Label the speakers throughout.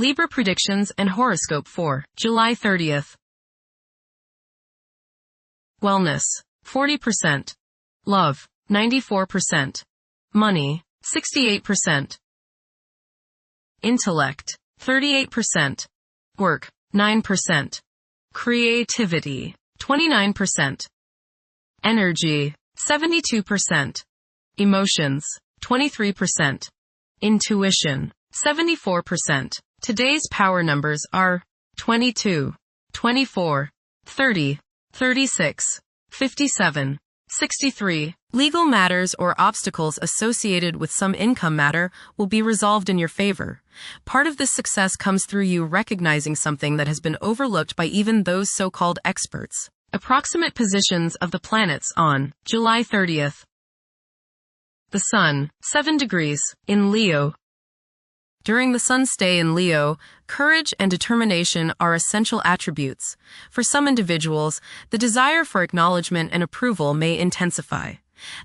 Speaker 1: Libra predictions and horoscope for July 30th. Wellness, 40%. Love, 94%. Money, 68%. Intellect, 38%. Work, 9%. Creativity, 29%. Energy, 72%. Emotions, 23%. Intuition, 74%. Today's power numbers are 22, 24, 30, 36, 57, 63. Legal matters or obstacles associated with some income matter will be resolved in your favor. Part of this success comes through you recognizing something that has been overlooked by even those so-called experts. Approximate positions of the planets on July 30th. The Sun, 7 degrees, in Leo. During the Sun's stay in Leo, courage and determination are essential attributes. For some individuals, the desire for acknowledgement and approval may intensify.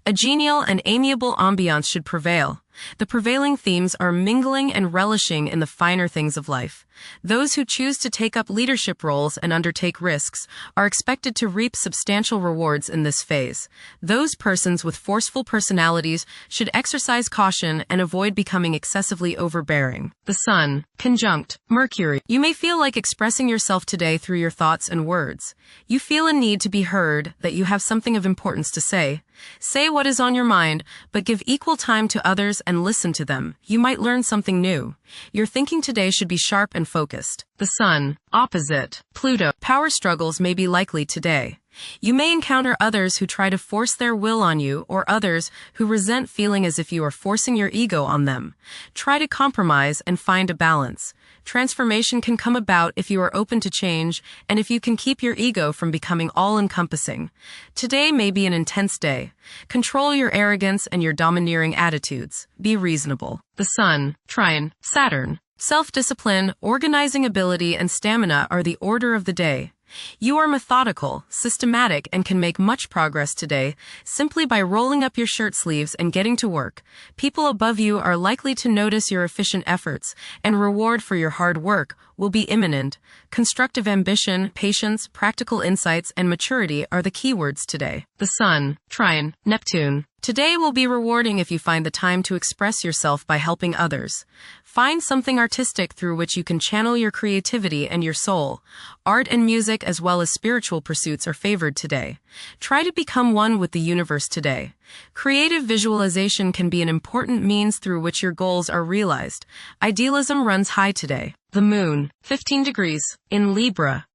Speaker 1: A genial and amiable ambiance should prevail. The prevailing themes are mingling and relishing in the finer things of life. Those who choose to take up leadership roles and undertake risks are expected to reap substantial rewards in this phase. Those persons with forceful personalities should exercise caution and avoid becoming excessively overbearing. The Sun, conjunct Mercury. You may feel like expressing yourself today through your thoughts and words. You feel a need to be heard, that you have something of importance to say. Say what is on your mind, but give equal time to others and listen to them. You might learn something new. Your thinking today should be sharp and focused. The Sun, opposite Pluto. Power struggles may be likely today. You may encounter others who try to force their will on you, or others who resent feeling as if you are forcing your ego on them. Try to compromise and find a balance. Transformation can come about if you are open to change and if you can keep your ego from becoming all-encompassing. Today may be an intense day. Control your arrogance and your domineering attitudes. Be reasonable. The Sun, trine Saturn. Self-discipline, organizing ability, and stamina are the order of the day. You are methodical, systematic, and can make much progress today simply by rolling up your shirt sleeves and getting to work. People above you are likely to notice your efficient efforts, and reward for your hard work will be imminent. Constructive ambition, patience, practical insights, and maturity are the keywords today. The Sun, trine Neptune. Today will be rewarding if you find the time to express yourself by helping others. Find something artistic through which you can channel your creativity and your soul. Art and music as well as spiritual pursuits are favored today. Try to become one with the universe today. Creative visualization can be an important means through which your goals are realized. Idealism runs high today. The Moon, 15 degrees, in Libra.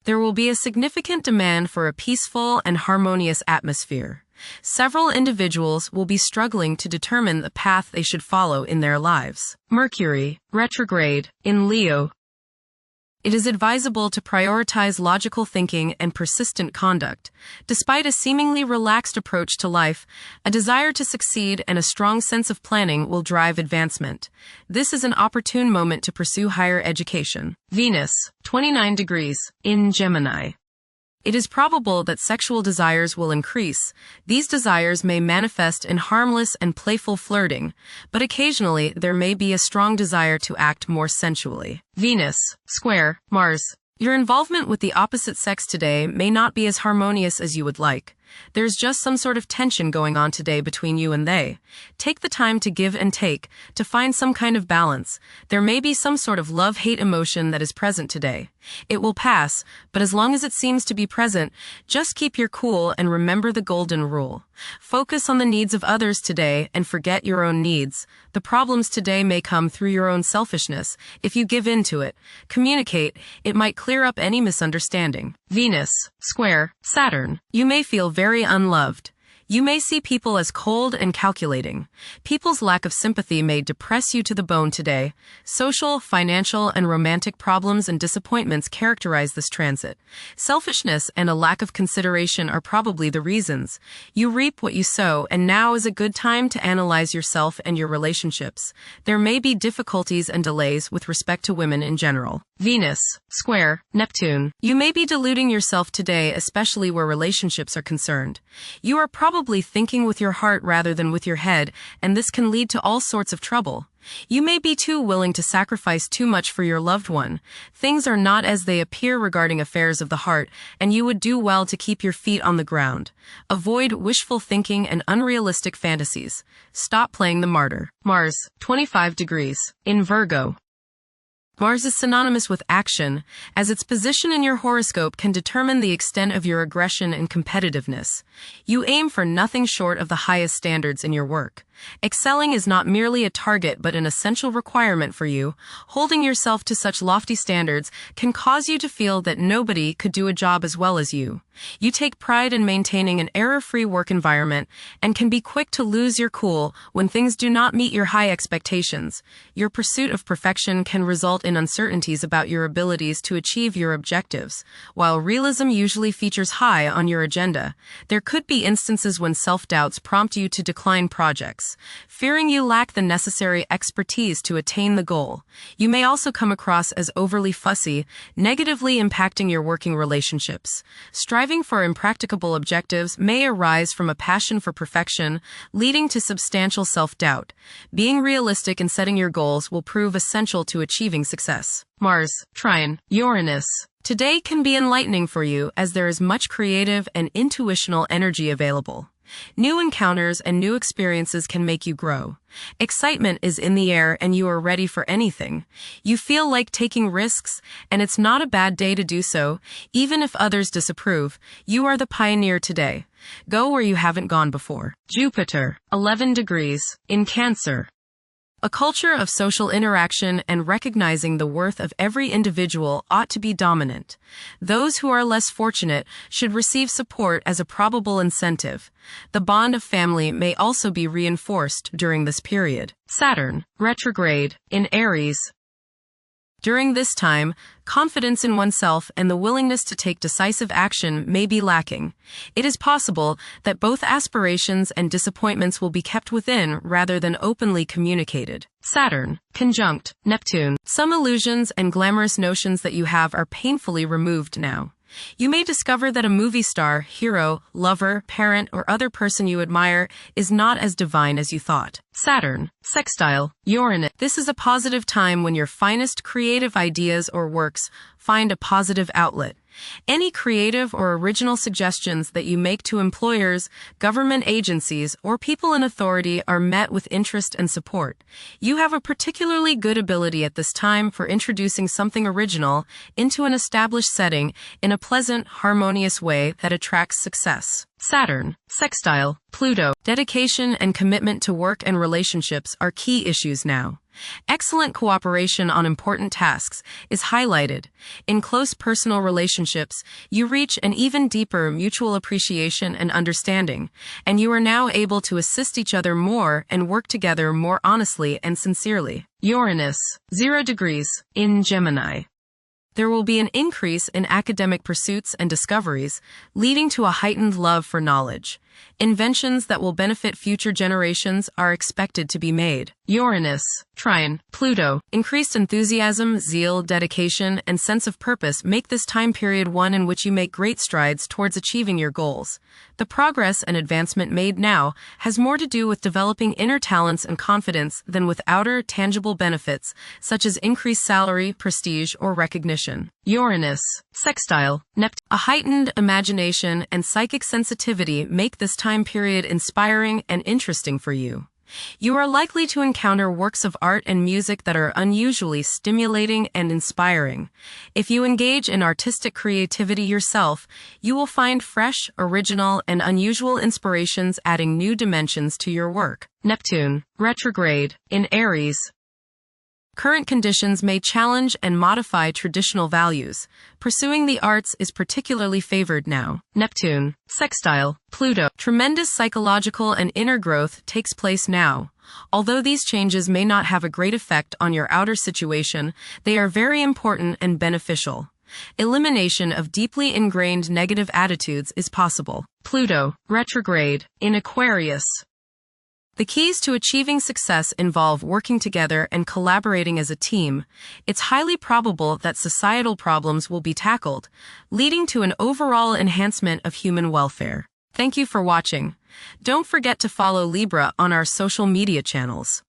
Speaker 1: There will be a significant demand for a peaceful and harmonious atmosphere. Several individuals will be struggling to determine the path they should follow in their lives. Mercury, retrograde, in Leo. It is advisable to prioritize logical thinking and persistent conduct. Despite a seemingly relaxed approach to life, a desire to succeed and a strong sense of planning will drive advancement. This is an opportune moment to pursue higher education. Venus, 29 degrees, in Gemini. It is probable that sexual desires will increase. These desires may manifest in harmless and playful flirting, but occasionally there may be a strong desire to act more sensually. Venus, square Mars. Your involvement with the opposite sex today may not be as harmonious as you would like. There's just some sort of tension going on today between you and they. Take the time to give and take, to find some kind of balance. There may be some sort of love-hate emotion that is present today. It will pass, but as long as it seems to be present, just keep your cool and remember the golden rule. Focus on the needs of others today and forget your own needs. The problems today may come through your own selfishness. If you give in to it, communicate, it might clear up any misunderstanding. Venus, square Saturn. You may feel very unloved. You may see people as cold and calculating. People's lack of sympathy may depress you to the bone today. Social, financial, and romantic problems and disappointments characterize this transit. Selfishness and a lack of consideration are probably the reasons. You reap what you sow, and now is a good time to analyze yourself and your relationships. There may be difficulties and delays with respect to women in general. Venus, square Neptune. You may be deluding yourself today, especially where relationships are concerned. You are probably thinking with your heart rather than with your head, and this can lead to all sorts of trouble. You may be too willing to sacrifice too much for your loved one. Things are not as they appear regarding affairs of the heart, and you would do well to keep your feet on the ground. Avoid wishful thinking and unrealistic fantasies. Stop playing the martyr. Mars, 25 degrees. In Virgo. Mars is synonymous with action, as its position in your horoscope can determine the extent of your aggression and competitiveness. You aim for nothing short of the highest standards in your work. Excelling is not merely a target but an essential requirement for you. Holding yourself to such lofty standards can cause you to feel that nobody could do a job as well as you. You take pride in maintaining an error-free work environment and can be quick to lose your cool when things do not meet your high expectations. Your pursuit of perfection can result in uncertainties about your abilities to achieve your objectives. While realism usually features high on your agenda, there could be instances when self-doubts prompt you to decline projects, fearing you lack the necessary expertise to attain the goal. You may also come across as overly fussy, negatively impacting your working relationships. Striving for impracticable objectives may arise from a passion for perfection, leading to substantial self-doubt. Being realistic in setting your goals will prove essential to achieving success. Mars, trine, Uranus. Today can be enlightening for you as there is much creative and intuitional energy available. New encounters and new experiences can make you grow. Excitement is in the air and you are ready for anything. You feel like taking risks, and it's not a bad day to do so. Even if others disapprove, you are the pioneer today. Go where you haven't gone before. Jupiter, 11 degrees. In Cancer. A culture of social interaction and recognizing the worth of every individual ought to be dominant. Those who are less fortunate should receive support as a probable incentive. The bond of family may also be reinforced during this period. Saturn, retrograde, in Aries. During this time, confidence in oneself and the willingness to take decisive action may be lacking. It is possible that both aspirations and disappointments will be kept within rather than openly communicated. Saturn, conjunct Neptune. Some illusions and glamorous notions that you have are painfully removed now. You may discover that a movie star, hero, lover, parent, or other person you admire is not as divine as you thought. Saturn, sextile, Uranus. This is a positive time when your finest creative ideas or works find a positive outlet. Any creative or original suggestions that you make to employers, government agencies, or people in authority are met with interest and support. You have a particularly good ability at this time for introducing something original into an established setting in a pleasant, harmonious way that attracts success. Saturn, sextile, Pluto. Dedication and commitment to work and relationships are key issues now. Excellent cooperation on important tasks is highlighted. In close personal relationships, you reach an even deeper mutual appreciation and understanding, and you are now able to assist each other more and work together more honestly and sincerely. Uranus, 0 degrees, in Gemini. There will be an increase in academic pursuits and discoveries, leading to a heightened love for knowledge. Inventions that will benefit future generations are expected to be made. Uranus, trine, Pluto. Increased enthusiasm, zeal, dedication, and sense of purpose make this time period one in which you make great strides towards achieving your goals. The progress and advancement made now has more to do with developing inner talents and confidence than with outer, tangible benefits, such as increased salary, prestige, or recognition. Uranus, sextile, Neptune. A heightened imagination and psychic sensitivity make this time period inspiring and interesting for you. You are likely to encounter works of art and music that are unusually stimulating and inspiring. If you engage in artistic creativity yourself, you will find fresh, original, and unusual inspirations adding new dimensions to your work. Neptune, retrograde, in Aries. Current conditions may challenge and modify traditional values. Pursuing the arts is particularly favored now. Neptune, sextile, Pluto. Tremendous psychological and inner growth takes place now. Although these changes may not have a great effect on your outer situation, they are very important and beneficial. Elimination of deeply ingrained negative attitudes is possible. Pluto, retrograde, in Aquarius. The keys to achieving success involve working together and collaborating as a team. It's highly probable that societal problems will be tackled, leading to an overall enhancement of human welfare. Thank you for watching. Don't forget to follow Libra on our social media channels.